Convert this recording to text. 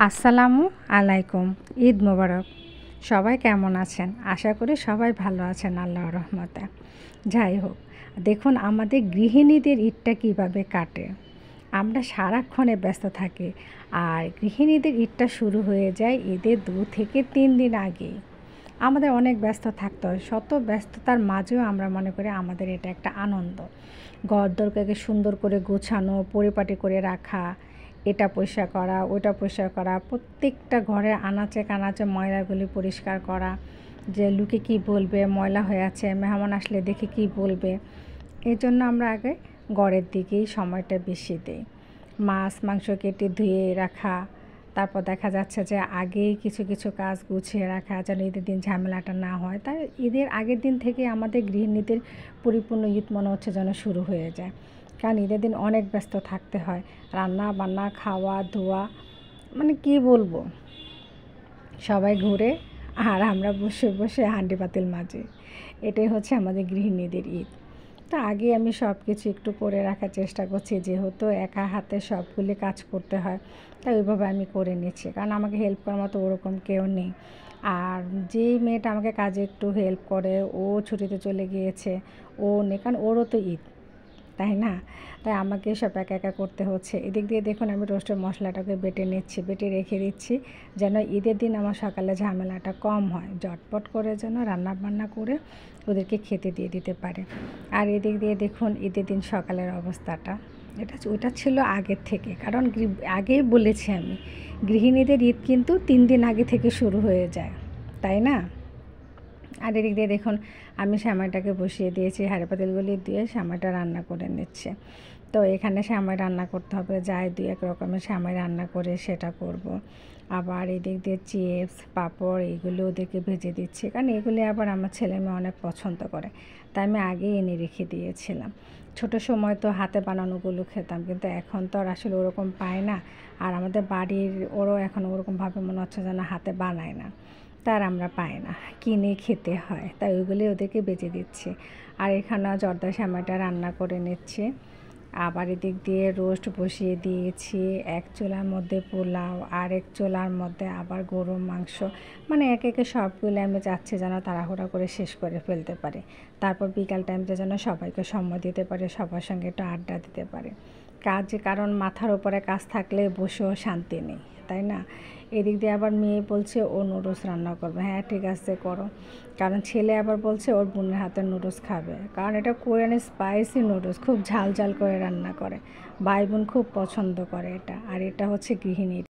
আসসালামু আলাইকুম। ঈদ মোবারক। সবাই কেমন আছেন? আশা করি সবাই ভালো আছেন আল্লাহর রহমতে। যাই হোক, দেখুন আমাদের গৃহিণীদের ঈদটা কীভাবে কাটে। আমরা সারাক্ষণে ব্যস্ত থাকি, আর গৃহিণীদের ঈদটা শুরু হয়ে যায় ঈদের 2 থেকে 3 দিন আগেই। আমাদের অনেক ব্যস্ত থাকতে হয়, শত ব্যস্ততার মাঝেও আমরা মনে করি আমাদের এটা একটা আনন্দ। ঘরদোরকে সুন্দর করে গোছানো, পরিপাটি করে রাখা, এটা পরিষ্কার করা, ওটা পরিষ্কার করা, প্রত্যেকটা ঘরের আনাচে কানাচে ময়লাগুলি পরিষ্কার করা, যে লোকে কী বলবে, ময়লা হয়ে আছে, মেহমান আসলে দেখে কী বলবে। এই জন্য আমরা আগে ঘরের দিকেই সময়টা বেশি দিই। মাছ মাংস কেটে ধুয়ে রাখা, তারপর দেখা যাচ্ছে যে আগেই কিছু কিছু কাজ গুছিয়ে রাখা যেন ঈদের দিন ঝামেলাটা না হয়। তাই ঈদের আগের দিন থেকে আমাদের গৃহিণীদের পরিপূর্ণ ঈদ মনে হচ্ছে যেন শুরু হয়ে যায়, কারণ ঈদের দিন অনেক ব্যস্ত থাকতে হয়। রান্না বান্না, খাওয়া ধোয়া, মানে কি বলবো, সবাই ঘুরে আর আমরা বসে বসে হাঁডি পাতিল মাঝে। এটাই হচ্ছে আমাদের গৃহিণীদের ঈদ। তা আগে আমি সব কিছু একটু করে রাখার চেষ্টা করছি, যেহেতু একা হাতে সবগুলি কাজ করতে হয়, তাই ওইভাবে আমি করে নিচ্ছি, কারণ আমাকে হেল্প করার মতো ওরকম কেউ নেই। আর যেই মেয়েটা আমাকে কাজে একটু হেল্প করে, ও ছুটিতে চলে গিয়েছে, ও নেই, কারণ ওরও তো ঈদ, তাই না? তাই আমাকে সব একা একা করতে হচ্ছে। এদিক দিয়ে দেখুন আমি রোস্টের মশলাটাকে বেটে নিচ্ছি, বেটে রেখে দিচ্ছি, যেন ঈদের দিন আমার সকালে ঝামেলাটা কম হয়, ঝটপট করে যেন রান্না বান্না করে ওদেরকে খেতে দিয়ে দিতে পারে। আর এদিক দিয়ে দেখুন ঈদের দিন সকালের অবস্থাটা, ওইটা ছিল আগের থেকে, কারণ আগেই বলেছি আমি, গৃহিণীদের ঈদ কিন্তু 3 দিন আগে থেকে শুরু হয়ে যায়, তাই না? আর এদিক দিয়ে দেখুন আমি সেমাইটাকে বসিয়ে দিয়েছি, হাঁড়ি পাতিলগুলি দিয়ে সেমাইটা রান্না করে নিচ্ছে। তো এখানে সেমাই রান্না করতে হবে, যাই 2-1 রকমের সেমাই রান্না করে সেটা করব। আবার এদিক দিয়ে চিপস পাঁপড় এইগুলো ওদেরকে ভেজে দিচ্ছি, কারণ এগুলি আবার আমার ছেলে মেয়ে অনেক পছন্দ করে, তাই আমি আগেই এনে রেখে দিয়েছিলাম। ছোটো সময় তো হাতে বানানোগুলো খেতাম, কিন্তু এখন তো আর আসলে ওরকম পাই না। আর আমাদের বাড়ির ওরও এখন ওরকমভাবে মনে হচ্ছে যেন হাতে বানায় না, তার আমরা পাই না, কিনে খেতে হয়, তাই ওইগুলি ওদেরকে বেজে দিচ্ছি। আর এখানে জর্দা সেমাইটা রান্না করে নিচ্ছি। আবার এদিক দিয়ে রোস্ট বসিয়ে দিয়েছি, এক চুলার মধ্যে পোলাও, আর এক চুলার মধ্যে আবার গরুর মাংস, মানে একে একে সবগুলো আমি চাচ্ছি যেন তাড়াহুড়া করে শেষ করে ফেলতে পারে, তারপর বিকাল টাইমটা যেন সবাইকে সময় দিতে পারে, সবার সঙ্গে একটু আড্ডা দিতে পারে। কারণ মাথার উপরে কাজ থাকলে বসেও শান্তি নেই, তাই না? এদিক দিয়ে আবার মেয়ে বলছে ও নুডলস রান্না করবে, হ্যাঁ ঠিক আছে করো, কারণ ছেলে আবার বলছে ওর বোনের হাতের নুডলস খাবে, কারণ এটা কোরিয়ান স্পাইসি নুডলস, খুব ঝাল ঝাল করে রান্না করে, ভাই বোন খুব পছন্দ করে এটা। আর এটা হচ্ছে গৃহিণীর